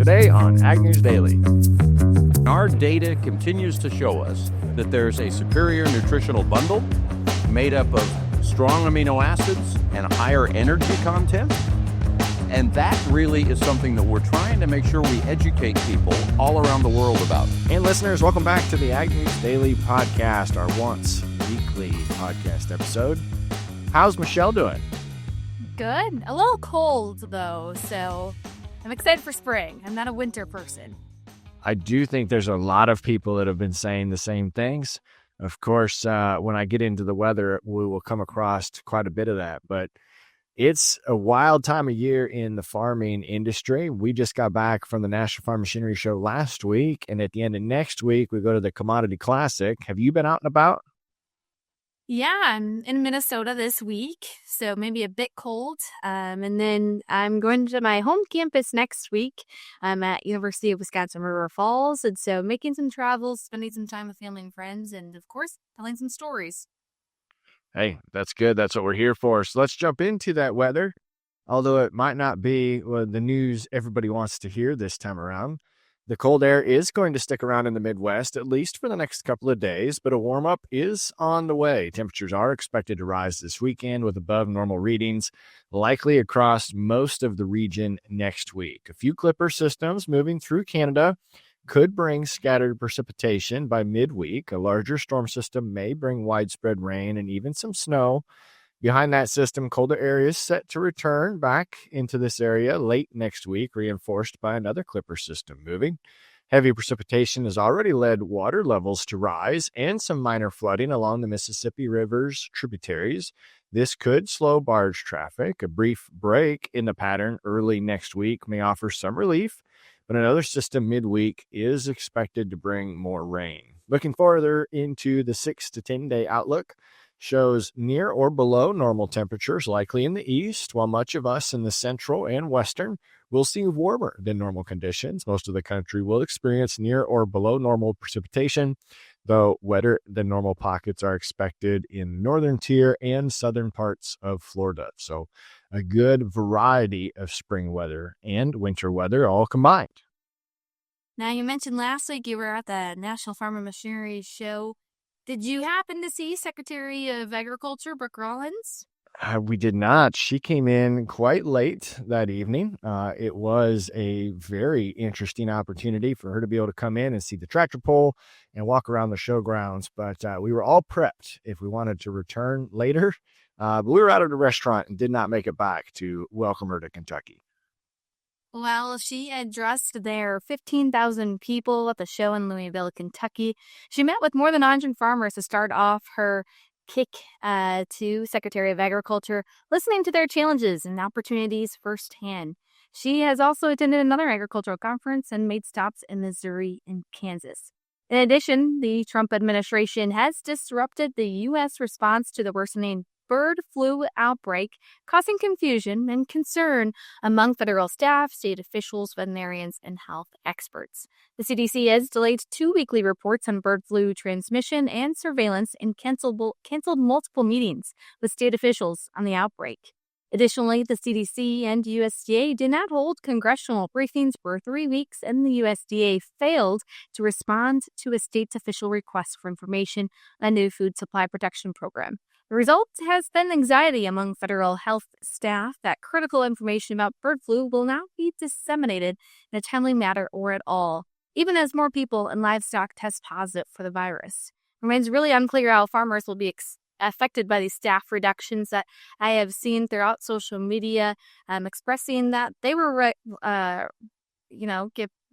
today on Ag News Daily. Our data continues to show us that there's a superior nutritional bundle made up of strong amino acids and higher energy content. And that really is something that we're trying to make sure we educate people all around the world about. And listeners, welcome back to the Ag News Daily podcast, our once weekly podcast episode. How's Michelle doing? Good. A little cold, though, so I'm excited for spring. I'm not a winter person. I do think there's a lot of people that have been saying the same things. Of course, when I get into the weather, we will come across quite a bit of that. But it's a wild time of year in the farming industry. We just got back from the National Farm Machinery Show last week, and at the end of next week, we go to the Commodity Classic. Have you been out and about? Yeah, I'm in Minnesota this week, so maybe a bit cold. And then I'm going to my home campus next week. I'm at University of Wisconsin River Falls, and so making some travels, spending some time with family and friends, and of course, telling some stories. Hey, that's good. That's what we're here for. So let's jump into that weather. Although it might not be the news everybody wants to hear this time around. The cold air is going to stick around in the Midwest, at least for the next couple of days, but a warm-up is on the way. Temperatures are expected to rise this weekend with above normal readings, likely across most of the region next week. A few clipper systems moving through Canada could bring scattered precipitation by midweek. A larger storm system may bring widespread rain and even some snow. Behind that system, colder areas set to return back into this area late next week, reinforced by another clipper system moving. Heavy precipitation has already led water levels to rise and some minor flooding along the Mississippi River's tributaries. This could slow barge traffic. A brief break in the pattern early next week may offer some relief, but another system midweek is expected to bring more rain. Looking further into the 6 to 10 day outlook, shows near or below normal temperatures likely in the east, while much of us in the central and western will see warmer than normal conditions. Most of the country will experience near or below normal precipitation, though wetter than normal pockets are expected in northern tier and southern parts of Florida. So a good variety of spring weather and winter weather all combined. Now, you mentioned last week you were at the National Farm and Machinery Show. Did you happen to see Secretary of Agriculture, Brooke Rollins? We did not. She came in quite late that evening. It was a very interesting opportunity for her to be able to come in and see the tractor pull and walk around the showgrounds. But we were all prepped if we wanted to return later. But we were out at a restaurant and did not make it back to welcome her to Kentucky. Well, she addressed their 15,000 people at the show in Louisville, Kentucky. She met with more than 100 farmers to start off her kick to Secretary of Agriculture, listening to their challenges and opportunities firsthand. She has also attended another agricultural conference and made stops in Missouri and Kansas. In addition, the Trump administration has disrupted the U.S. response to the worsening bird flu outbreak, causing confusion and concern among federal staff, state officials, veterinarians, and health experts. The CDC has delayed 2 weekly reports on bird flu transmission and surveillance and canceled multiple meetings with state officials on the outbreak. Additionally, the CDC and USDA did not hold congressional briefings for 3 weeks, and the USDA failed to respond to a state's official request for information on a new food supply protection program. The result has been anxiety among federal health staff that critical information about bird flu will not be disseminated in a timely manner or at all, even as more people and livestock test positive for the virus. It remains really unclear how farmers will be affected by these staff reductions that I have seen throughout social media, expressing that they were,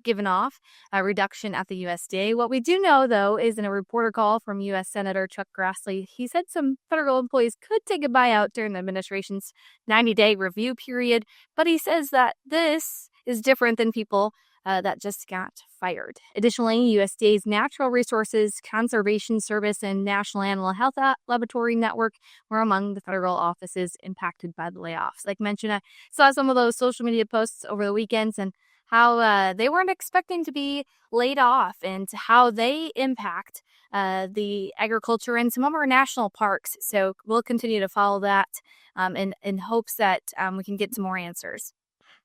given off a reduction at the USDA. What we do know, though, is in a reporter call from U.S. Senator Chuck Grassley, he said some federal employees could take a buyout during the administration's 90-day review period, but he says that this is different than people that just got fired. Additionally, USDA's Natural Resources Conservation Service and National Animal Health Laboratory Network were among the federal offices impacted by the layoffs. Like mentioned, I saw some of those social media posts over the weekends and how they weren't expecting to be laid off and how they impact the agriculture in some of our national parks. So we'll continue to follow that in hopes that we can get some more answers.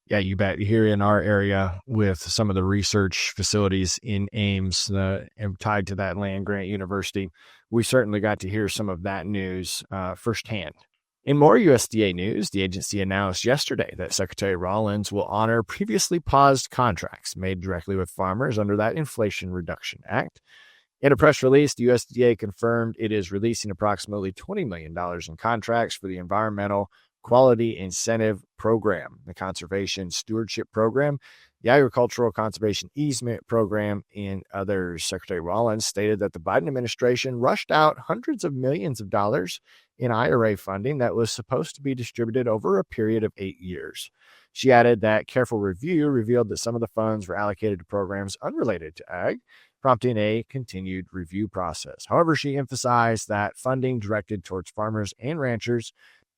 Yeah, you bet. Here in our area with some of the research facilities in Ames and tied to that land grant university, we certainly got to hear some of that news firsthand. In more USDA news, the agency announced yesterday that Secretary Rollins will honor previously paused contracts made directly with farmers under that Inflation Reduction Act. In a press release, the USDA confirmed it is releasing approximately $20 million in contracts for the Environmental Quality Incentive Program, the Conservation Stewardship Program, the Agricultural Conservation Easement Program, and others. Secretary Rollins stated that the Biden administration rushed out hundreds of millions of dollars in IRA funding that was supposed to be distributed over a period of 8 years. She added that careful review revealed that some of the funds were allocated to programs unrelated to ag, prompting a continued review process. However, she emphasized that funding directed towards farmers and ranchers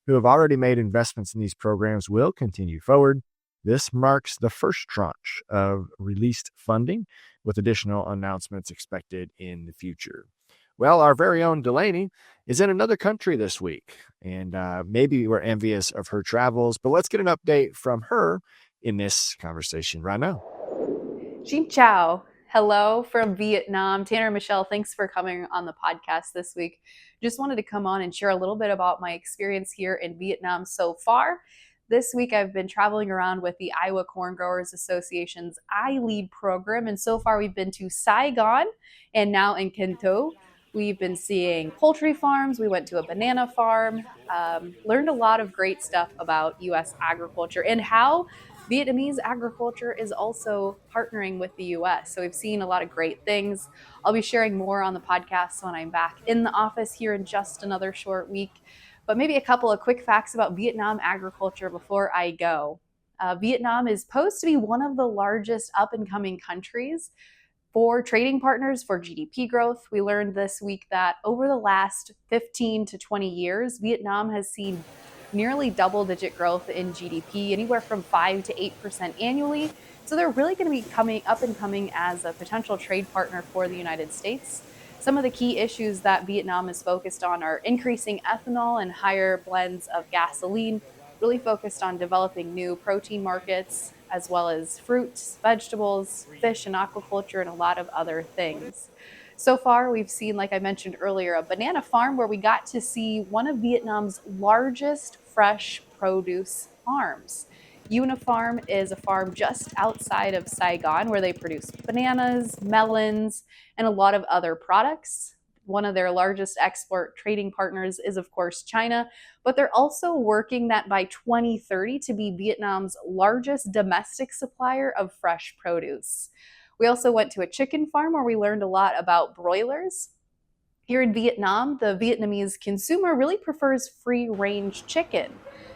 who have already made investments in these programs will continue forward. This marks the first tranche of released funding, with additional announcements expected in the future. Well, our very own Delaney is in another country this week, and maybe we're envious of her travels, but let's get an update from her in this conversation right now. Xin Chào. Hello from Vietnam. Tanner and Michelle, thanks for coming on the podcast this week. Just wanted to come on and share a little bit about my experience here in Vietnam so far. This week, I've been traveling around with the Iowa Corn Growers Association's iLead program, and so far we've been to Saigon and now in Can Tho. We've been seeing poultry farms. We went to a banana farm, learned a lot of great stuff about U.S. agriculture and how Vietnamese agriculture is also partnering with the U.S. So we've seen a lot of great things. I'll be sharing more on the podcast when I'm back in the office here in just another short week. But maybe a couple of quick facts about Vietnam agriculture before I go. Vietnam is posed to be one of the largest up-and-coming countries for trading partners for GDP growth. We learned this week that over the last 15 to 20 years, Vietnam has seen nearly double-digit growth in GDP, anywhere from 5 to 8% annually. So they're really going to be coming up and coming as a potential trade partner for the United States. Some of the key issues that Vietnam is focused on are increasing ethanol and higher blends of gasoline, really focused on developing new protein markets, as well as fruits, vegetables, fish and aquaculture, and a lot of other things. So far, we've seen, like I mentioned earlier, a banana farm where we got to see one of Vietnam's largest fresh produce farms. Unifarm is a farm just outside of Saigon where they produce bananas, melons, and a lot of other products. One of their largest export trading partners is, of course, China, but they're also working that by 2030 to be Vietnam's largest domestic supplier of fresh produce. We also went to a chicken farm where we learned a lot about broilers. Here in Vietnam, the Vietnamese consumer really prefers free-range chicken.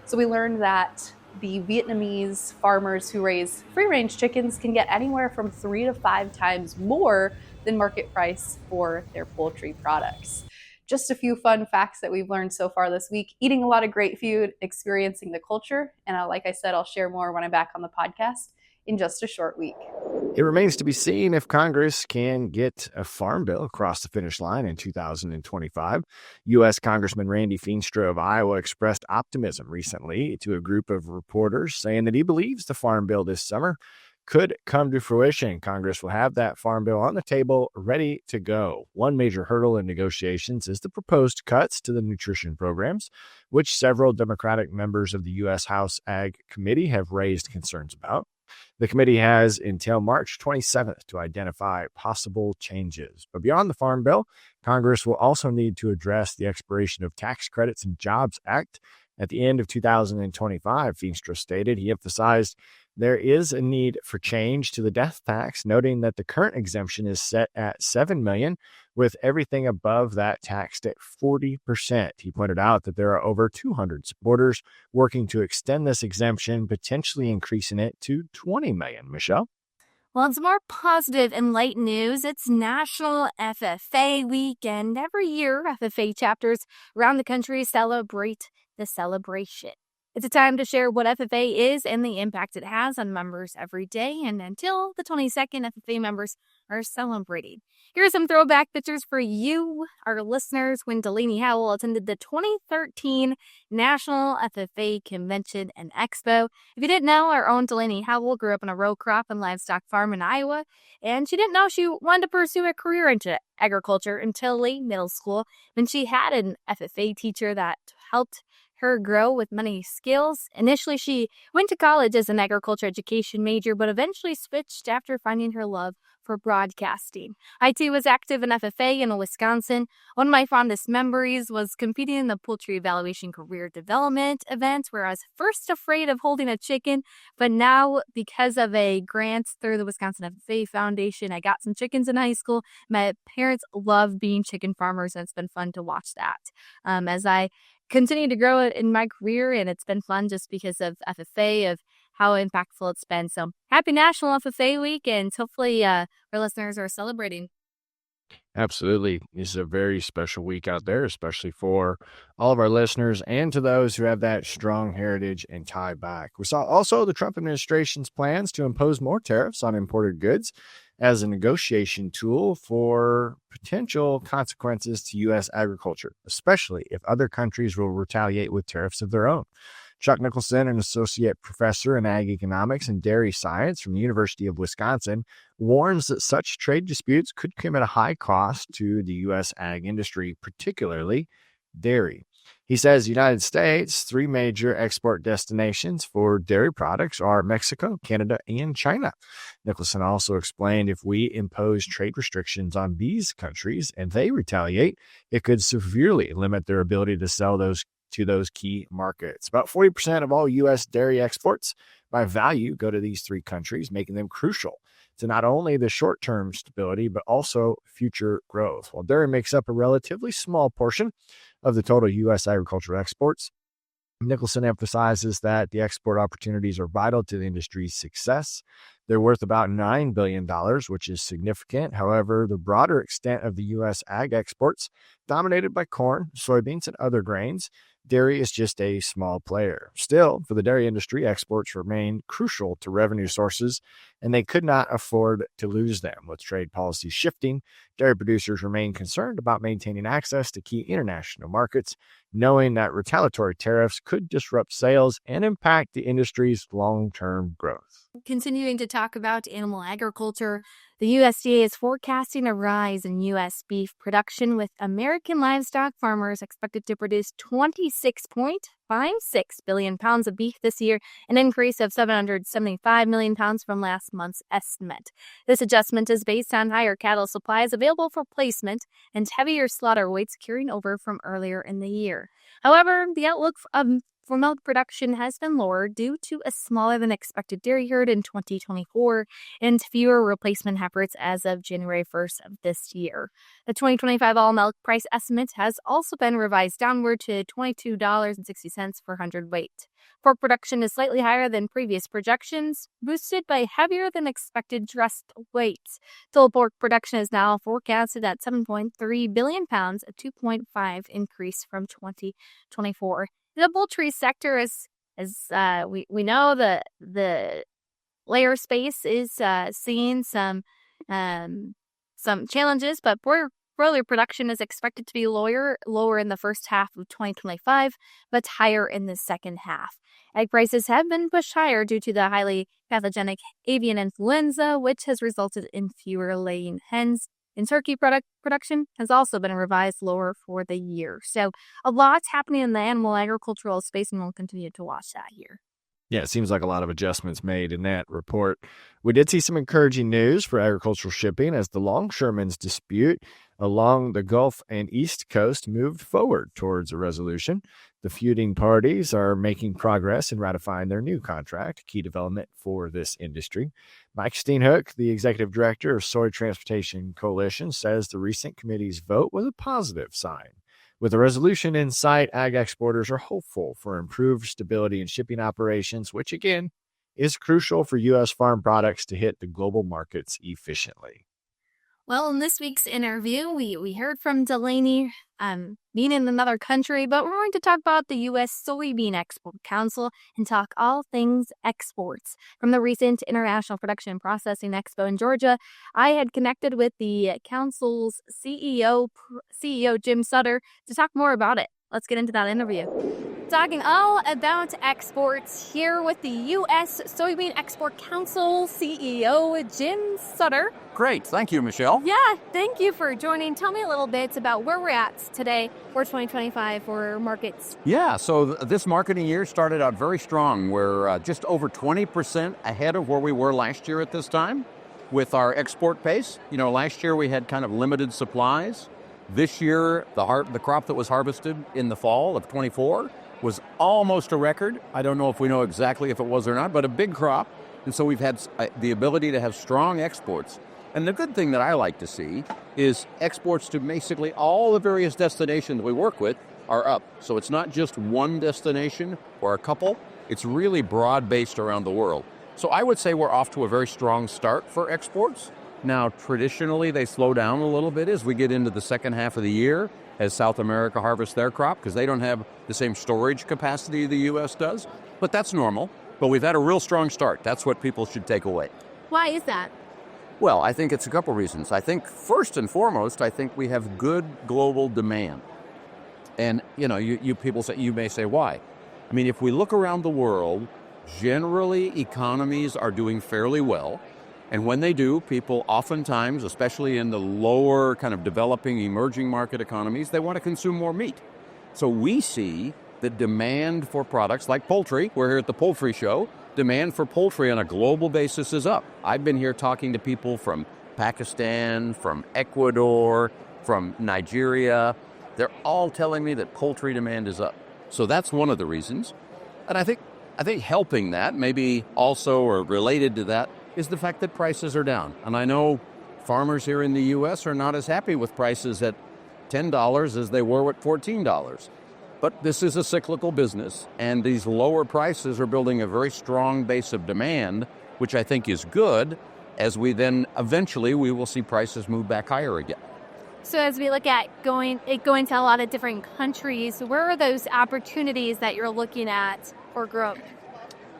So we learned that the Vietnamese farmers who raise free-range chickens can get anywhere from 3 to 5 times more than market price for their poultry products. Just a few fun facts that we've learned so far this week. Eating a lot of great food, experiencing the culture, and like I said, I'll share more when I'm back on the podcast in just a short week. It remains to be seen if Congress can get a farm bill across the finish line in 2025. U.S. Congressman Randy Feenstra of Iowa expressed optimism recently to a group of reporters, saying that he believes the farm bill this summer could come to fruition. Congress will have that farm bill on the table, ready to go. One major hurdle in negotiations is the proposed cuts to the nutrition programs, which several Democratic members of the U.S. House Ag Committee have raised concerns about. The committee has until March 27th to identify possible changes. But beyond the Farm Bill, Congress will also need to address the expiration of Tax Credits and Jobs Act at the end of 2025, Feenstra stated. He emphasized there is a need for change to the death tax, noting that the current exemption is set at $7 million, with everything above that taxed at 40%. He pointed out that there are over 200 supporters working to extend this exemption, potentially increasing it to $20 million. Michelle? Well, it's more positive and light news. It's National FFA Week, and every year FFA chapters around the country celebrate the celebration. It's a time to share what FFA is and the impact it has on members every day. And until the 22nd, FFA members are celebrating. Here are some throwback pictures for you, our listeners, when Delaney Howell attended the 2013 National FFA Convention and Expo. If you didn't know, our own Delaney Howell grew up on a row crop and livestock farm in Iowa, and she didn't know she wanted to pursue a career into agriculture until late middle school, when she had an FFA teacher that helped her grow with many skills. Initially, she went to college as an agriculture education major, but eventually switched after finding her love for broadcasting. I, too, was active in FFA in Wisconsin. One of my fondest memories was competing in the Poultry Evaluation Career Development event, where I was first afraid of holding a chicken, but now, because of a grant through the Wisconsin FFA Foundation, I got some chickens in high school. My parents love being chicken farmers, and it's been fun to watch that. As I continue to grow it in my career, and it's been fun just because of FFA, of how impactful it's been. So happy National FFA Week, and hopefully our listeners are celebrating. Absolutely. This is a very special week out there, especially for all of our listeners and to those who have that strong heritage and tie back. We saw also the Trump administration's plans to impose more tariffs on imported goods as a negotiation tool for potential consequences to U.S. agriculture, especially if other countries will retaliate with tariffs of their own. Chuck Nicholson, an associate professor in ag economics and dairy science from the University of Wisconsin, warns that such trade disputes could come at a high cost to the U.S. ag industry, particularly dairy. He says the United States' three major export destinations for dairy products are Mexico, Canada, and China. Nicholson also explained if we impose trade restrictions on these countries and they retaliate, it could severely limit their ability to sell those key markets. About 40% of all U.S. dairy exports by value go to these three countries, making them crucial to not only the short-term stability, but also future growth. While dairy makes up a relatively small portion of the total U.S. agricultural exports, Nicholson emphasizes that the export opportunities are vital to the industry's success. They're worth about $9 billion, which is significant. However, the broader extent of the U.S. ag exports, dominated by corn, soybeans, and other grains, dairy is just a small player. Still, for the dairy industry, exports remain crucial to revenue sources, and they could not afford to lose them. With trade policies shifting, dairy producers remain concerned about maintaining access to key international markets, knowing that retaliatory tariffs could disrupt sales and impact the industry's long-term growth. Continuing to talk about animal agriculture, the USDA is forecasting a rise in U.S. beef production, with American livestock farmers expected to produce 26.56 billion pounds of beef this year, an increase of 775 million pounds from last month's estimate. This adjustment is based on higher cattle supplies available for placement and heavier slaughter weights carrying over from earlier in the year. However, the outlook for milk production has been lowered due to a smaller than expected dairy herd in 2024 and fewer replacement heifers as of January 1st of this year. The 2025 all milk price estimate has also been revised downward to $22.60 per hundredweight. Pork production is slightly higher than previous projections, boosted by heavier than expected dressed weights. Total pork production is now forecasted at 7.3 billion pounds, a 2.5 increase from 2024. The poultry sector is, we know, the layer space is seeing some challenges, but broiler production is expected to be lower in the first half of 2025, but higher in the second half. Egg prices have been pushed higher due to the highly pathogenic avian influenza, which has resulted in fewer laying hens. And turkey production has also been revised lower for the year. So a lot's happening in the animal agricultural space, and we'll continue to watch that here. Yeah, it seems like a lot of adjustments made in that report. We did see some encouraging news for agricultural shipping as the longshoremen's dispute along the Gulf and East Coast moved forward towards a resolution. The feuding parties are making progress in ratifying their new contract, a key development for this industry. Mike Steenhoek, the executive director of Soy Transportation Coalition, says the recent committee's vote was a positive sign. With a resolution in sight, ag exporters are hopeful for improved stability in shipping operations, which again is crucial for U.S. farm products to hit the global markets efficiently. Well, in this week's interview, we heard from Delaney being in another country, but we're going to talk about the U.S. Soybean Export Council and talk all things exports. From the recent International Production and Processing Expo in Georgia, I had connected with the council's CEO Jim Sutter to talk more about it. Let's get into that interview. Talking all about exports here with the U.S. Soybean Export Council CEO Jim Sutter. Great. Thank you, Michelle. Yeah, thank you for joining. Tell me a little bit about where we're at today for 2025 for markets. Yeah, so this marketing year started out very strong. We're just over 20% ahead of where we were last year at this time with our export pace. You know, last year we had kind of limited supplies. This year, the crop that was harvested in the fall of 24 was almost a record. I don't know if we know exactly if it was or not, but a big crop. And so we've had the ability to have strong exports. And the good thing that I like to see is exports to basically all the various destinations we work with are up. So it's not just one destination or a couple. It's really broad-based around the world. So I would say we're off to a very strong start for exports. Now, traditionally, they slow down a little bit as we get into the second half of the year as South America harvests their crop because they don't have the same storage capacity the U.S. does. But that's normal. But we've had a real strong start. That's what people should take away. Why is that? Well, I think it's a couple reasons. I think first and foremost, I think we have good global demand. And, you know, you may say, why? I mean, if we look around the world, generally economies are doing fairly well. And when they do, people oftentimes, especially in the lower kind of developing emerging market economies, they want to consume more meat. So we see the demand for products like poultry. We're here at the poultry show. Demand for poultry on a global basis is up. I've been here talking to people from Pakistan, from Ecuador, from Nigeria. They're all telling me that poultry demand is up. So that's one of the reasons. And I think helping that, maybe also or related to that, is the fact that prices are down. And I know farmers here in the U.S. are not as happy with prices at $10 as they were at $14. But this is a cyclical business, and these lower prices are building a very strong base of demand, which I think is good, as we then eventually we will see prices move back higher again. So as we look at going to a lot of different countries, where are those opportunities that you're looking at for growth?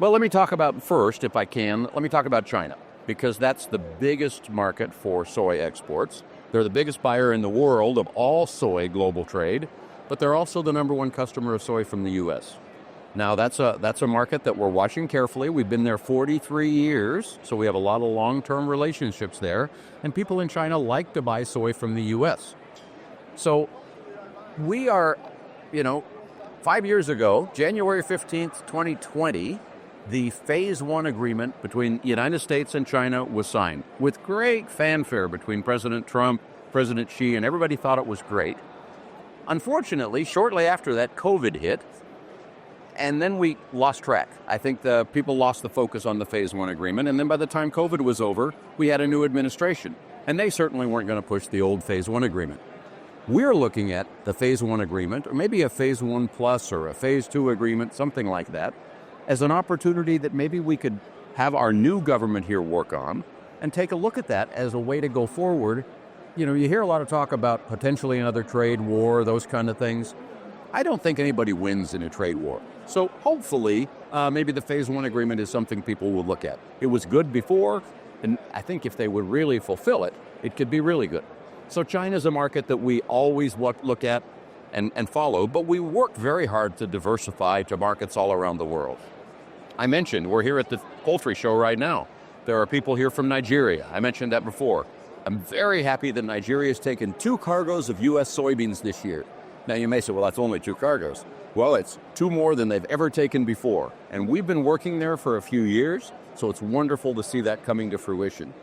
Well, let me talk about first, if I can, let me talk about China, because that's the biggest market for soy exports. They're the biggest buyer in the world of all soy global trade, but they're also the number one customer of soy from the U.S. Now, that's a market that we're watching carefully. We've been there 43 years, so we have a lot of long-term relationships there, and people in China like to buy soy from the U.S. So we are, 5 years ago, January 15th, 2020, the Phase 1 agreement between the United States and China was signed with great fanfare between President Trump, President Xi, and everybody thought it was great. Unfortunately, shortly after that, COVID hit, and then we lost track. I think the people lost the focus on the Phase 1 agreement, and then by the time COVID was over, we had a new administration, and they certainly weren't going to push the old Phase 1 agreement. We're looking at the Phase 1 agreement, or maybe a Phase 1 plus or a Phase 2 agreement, something like that, as an opportunity that maybe we could have our new government here work on and take a look at that as a way to go forward. You hear a lot of talk about potentially another trade war, those kind of things. I don't think anybody wins in a trade war. So hopefully, maybe the Phase 1 agreement is something people will look at. It was good before, and I think if they would really fulfill it, it could be really good. So China's a market that we always look at and follow, but we work very hard to diversify to markets all around the world. I mentioned we're here at the poultry show right now. There are people here from Nigeria. I mentioned that before. I'm very happy that Nigeria has taken 2 cargoes of U.S. soybeans this year. Now you may say, well, that's only 2 cargoes. Well, it's 2 more than they've ever taken before. And we've been working there for a few years, so it's wonderful to see that coming to fruition.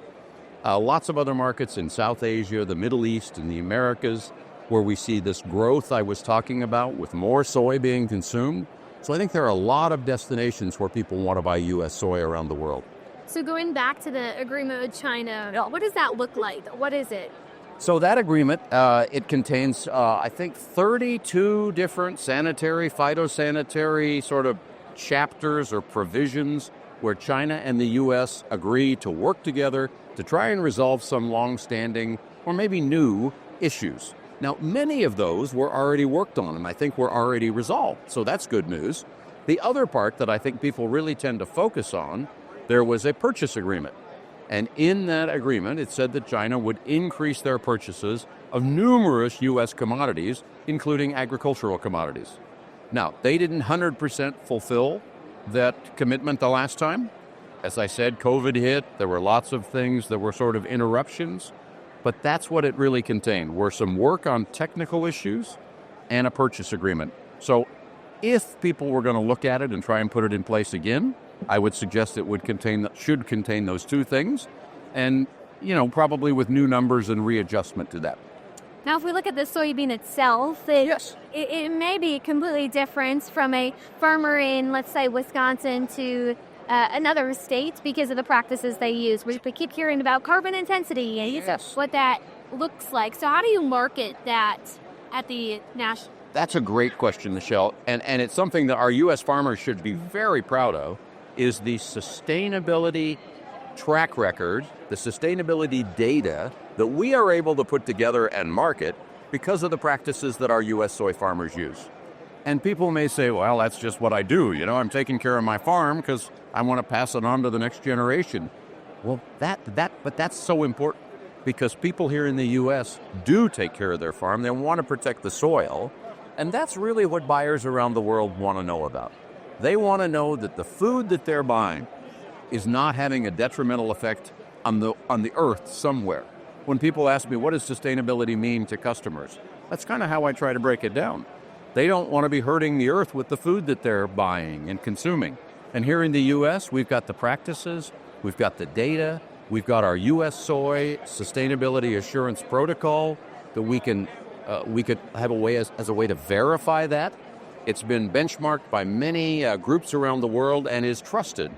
Lots of other markets in South Asia, the Middle East, and the Americas, where we see this growth I was talking about with more soy being consumed. So I think there are a lot of destinations where people want to buy U.S. soy around the world. So going back to the agreement with China, what does that look like? What is it? So that agreement, it contains, I think, 32 different sanitary, phytosanitary sort of chapters or provisions where China and the U.S. agree to work together to try and resolve some long-standing or maybe new issues. Now, many of those were already worked on and I think were already resolved, so that's good news. The other part that I think people really tend to focus on, there was a purchase agreement. And in that agreement, it said that China would increase their purchases of numerous U.S. commodities, including agricultural commodities. Now, they didn't 100% fulfill that commitment the last time. As I said, COVID hit. There were lots of things that were sort of interruptions. But that's what it really contained, were some work on technical issues and a purchase agreement. So if people were going to look at it and try and put it in place again, I would suggest it should contain those two things, and probably with new numbers and readjustment to that. Now, if we look at the soybean itself, it may be completely different from a farmer in, let's say, Wisconsin to another state because of the practices they use. We keep hearing about carbon intensity and what that looks like. So how do you market that at the national? That's a great question, Michelle, and it's something that our U.S. farmers should be very proud of, is the sustainability track record, the sustainability data that we are able to put together and market because of the practices that our U.S. soy farmers use. And people may say, well, that's just what I do. I'm taking care of my farm because I want to pass it on to the next generation. Well, but that's so important because people here in the U.S. do take care of their farm. They want to protect the soil. And that's really what buyers around the world want to know about. They want to know that the food that they're buying is not having a detrimental effect on the earth somewhere. When people ask me, what does sustainability mean to customers? That's kind of how I try to break it down. They don't want to be hurting the earth with the food that they're buying and consuming. And here in the U.S., we've got the practices, we've got the data, we've got our U.S. Soy Sustainability Assurance Protocol that we could have a way as a way to verify that. It's been benchmarked by many groups around the world and is trusted.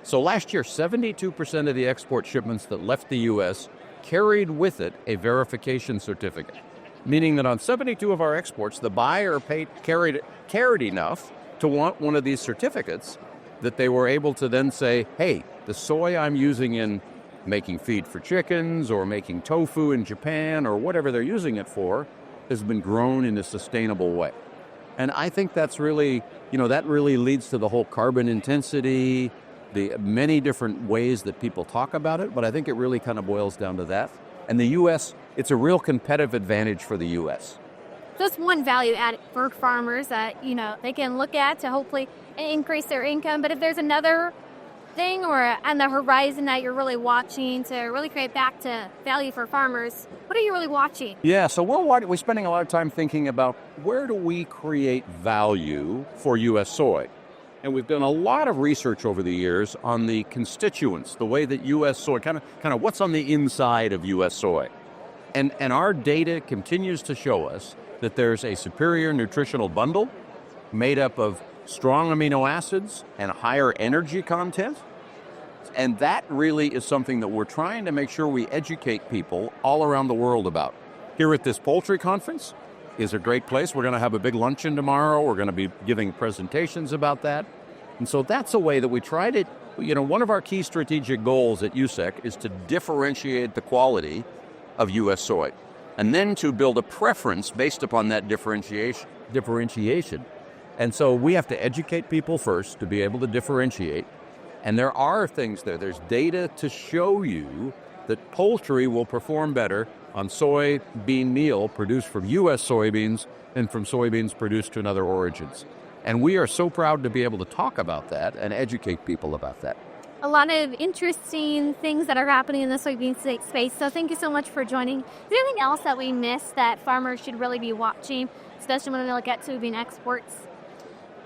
So last year, 72% of the export shipments that left the U.S. carried with it a verification certificate, meaning that on 72 of our exports, the buyer cared enough to want one of these certificates that they were able to then say, hey, the soy I'm using in making feed for chickens or making tofu in Japan or whatever they're using it for has been grown in a sustainable way. And I think that's really, that really leads to the whole carbon intensity, the many different ways that people talk about it, but I think it really kind of boils down to that. And the U.S., it's a real competitive advantage for the U.S. That's one value add for farmers that, they can look at to hopefully increase their income. But if there's another thing or on the horizon that you're really watching to really create back to value for farmers, what are you really watching? Yeah, so we're spending a lot of time thinking about where do we create value for U.S. soy? And we've done a lot of research over the years on the constituents, the way that U.S. soy, kind of what's on the inside of U.S. soy. And our data continues to show us that there's a superior nutritional bundle made up of strong amino acids and higher energy content. And that really is something that we're trying to make sure we educate people all around the world about. Here at this poultry conference is a great place. We're going to have a big luncheon tomorrow. We're going to be giving presentations about that. And so that's a way that we try to, one of our key strategic goals at USEC is to differentiate the quality of U.S. soy, and then to build a preference based upon that differentiation. And so we have to educate people first to be able to differentiate. And there are things there. There's data to show you that poultry will perform better on soybean meal produced from U.S. soybeans than from soybeans produced in other origins. And we are so proud to be able to talk about that and educate people about that. A lot of interesting things that are happening in the soybean space. So thank you so much for joining. Is there anything else that we missed that farmers should really be watching, especially when they look at soybean exports?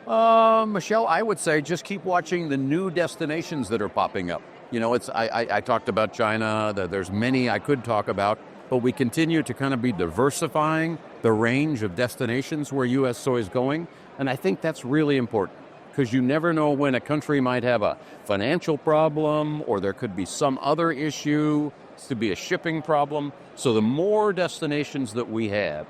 Michelle, I would say just keep watching the new destinations that are popping up. I talked about China. There's many I could talk about, but we continue to kind of be diversifying the range of destinations where U.S. soy is going. And I think that's really important because you never know when a country might have a financial problem or there could be some other issue. It could be a shipping problem. So the more destinations that we have,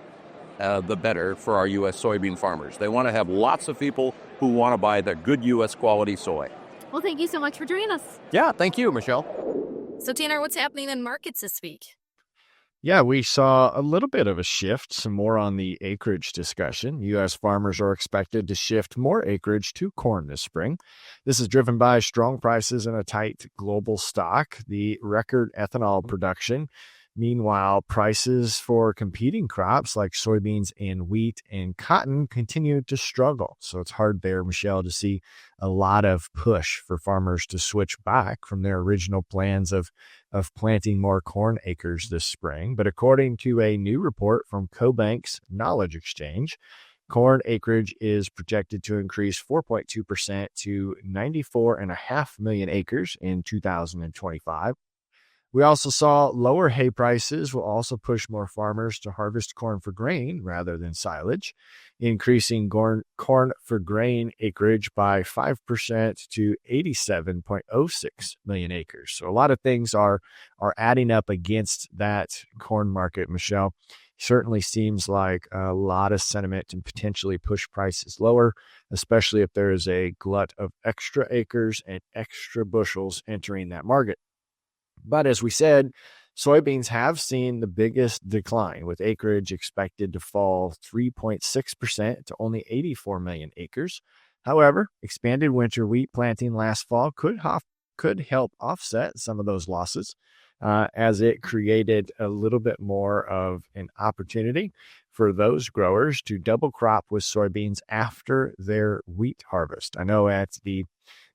the better for our U.S. soybean farmers. They want to have lots of people who want to buy the good U.S. quality soy. Well, thank you so much for joining us. Yeah, thank you, Michelle. So, Tanner, what's happening in markets this week? Yeah, we saw a little bit of a shift, some more on the acreage discussion. U.S. farmers are expected to shift more acreage to corn this spring. This is driven by strong prices and a tight global stock, the record ethanol production. Meanwhile, prices for competing crops like soybeans and wheat and cotton continue to struggle. So it's hard there, Michelle, to see a lot of push for farmers to switch back from their original plans of planting more corn acres this spring. But according to a new report from CoBank's Knowledge Exchange, corn acreage is projected to increase 4.2% to 94.5 million acres in 2025. We also saw lower hay prices will also push more farmers to harvest corn for grain rather than silage, increasing corn for grain acreage by 5% to 87.06 million acres. So a lot of things are adding up against that corn market, Michelle. Certainly seems like a lot of sentiment to potentially push prices lower, especially if there is a glut of extra acres and extra bushels entering that market. But as we said, soybeans have seen the biggest decline, with acreage expected to fall 3.6% to only 84 million acres. However, expanded winter wheat planting last fall could help offset some of those losses, as it created a little bit more of an opportunity for those growers to double crop with soybeans after their wheat harvest. I know at the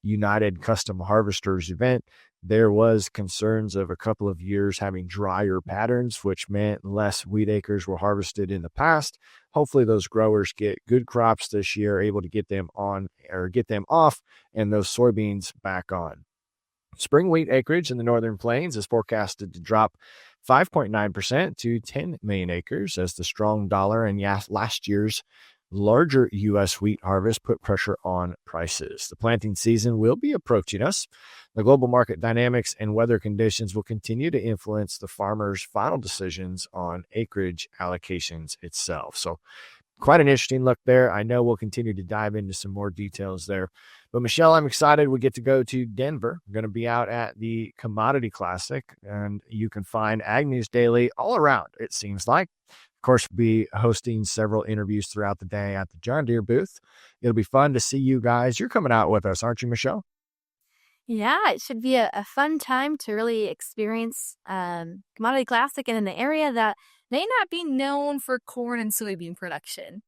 United Custom Harvesters event, there was concerns of a couple of years having drier patterns, which meant less wheat acres were harvested in the past. Hopefully those growers get good crops this year, able to get them on or get them off and those soybeans back on. Spring wheat acreage in the Northern Plains is forecasted to drop 5.9% to 10 million acres as the strong dollar and last year's larger U.S. wheat harvest put pressure on prices. The planting season will be approaching us. The global market dynamics and weather conditions will continue to influence the farmers' final decisions on acreage allocations itself. So quite an interesting look there. I know we'll continue to dive into some more details there. But Michelle, I'm excited we get to go to Denver. We're going to be out at the Commodity Classic, and you can find Ag News Daily all around, it seems like. Of course, we'll be hosting several interviews throughout the day at the John Deere booth. It'll be fun to see you guys. You're coming out with us, aren't you, Michelle? Yeah, it should be a fun time to really experience Commodity Classic and in an area that may not be known for corn and soybean production.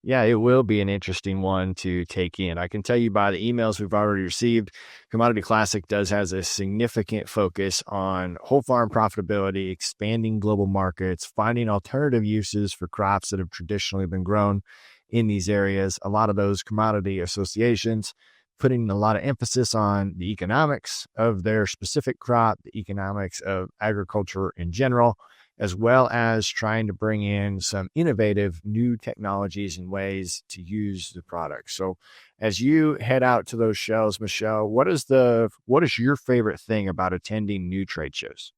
Yeah, it will be an interesting one to take in. I can tell you by the emails we've already received, Commodity Classic has a significant focus on whole farm profitability, expanding global markets, finding alternative uses for crops that have traditionally been grown in these areas. A lot of those commodity associations putting a lot of emphasis on the economics of their specific crop, the economics of agriculture in general, as well as trying to bring in some innovative new technologies and ways to use the product. So as you head out to those shows, Michelle, what is your favorite thing about attending new trade shows?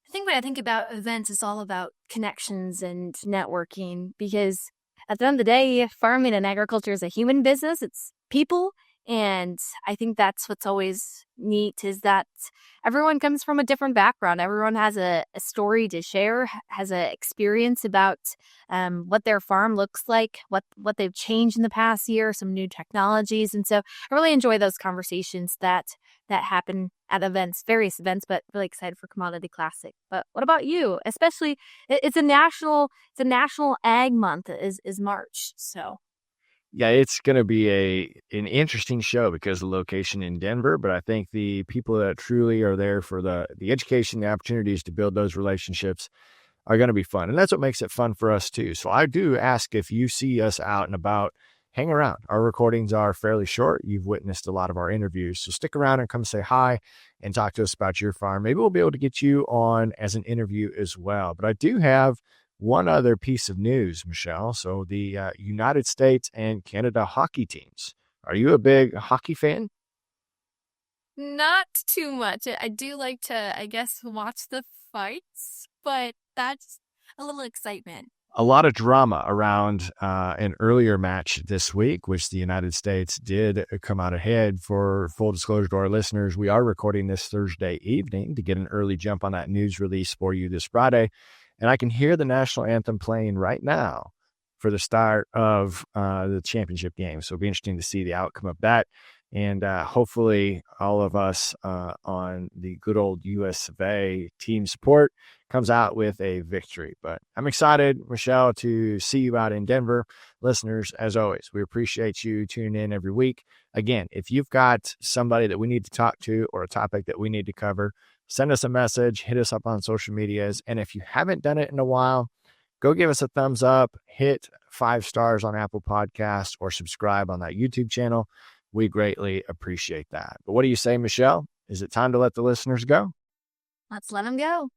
I think when I think about events, it's all about connections and networking, because at the end of the day, farming and agriculture is a human business. It's people. And I think that's what's always neat, is that everyone comes from a different background. Everyone has a story to share, has an experience about what their farm looks like, what they've changed in the past year, some new technologies. And so I really enjoy those conversations that happen at events, various events, but really excited for Commodity Classic. But what about you? Especially, it's a national ag month is March. So Yeah, it's going to be an interesting show because of the location in Denver, but I think the people that truly are there for the education, the opportunities to build those relationships are going to be fun. And that's what makes it fun for us too. So I do ask, if you see us out and about, hang around. Our recordings are fairly short. You've witnessed a lot of our interviews. So stick around and come say hi and talk to us about your farm. Maybe we'll be able to get you on as an interview as well. But I do have one other piece of news, Michelle. So the United States and Canada hockey teams. Are you a big hockey fan? not too much. I do like to, I guess, watch the fights, but that's a little excitement. a lot of drama around an earlier match this week, which the United States did come out ahead. For full disclosure to our listeners, we are recording this Thursday evening to get an early jump on that news release for you this Friday. And I can hear the national anthem playing right now for the start of the championship game. So it'll be interesting to see the outcome of that. And hopefully all of us on the good old USDA team support comes out with a victory. But I'm excited, Michelle, to see you out in Denver. Listeners, as always, we appreciate you tuning in every week. Again, if you've got somebody that we need to talk to or a topic that we need to cover, send us a message, hit us up on social medias. And if you haven't done it in a while, go give us a thumbs up, hit 5 stars on Apple Podcasts, or subscribe on that YouTube channel. We greatly appreciate that. But what do you say, Michelle? Is it time to let the listeners go? Let's let them go.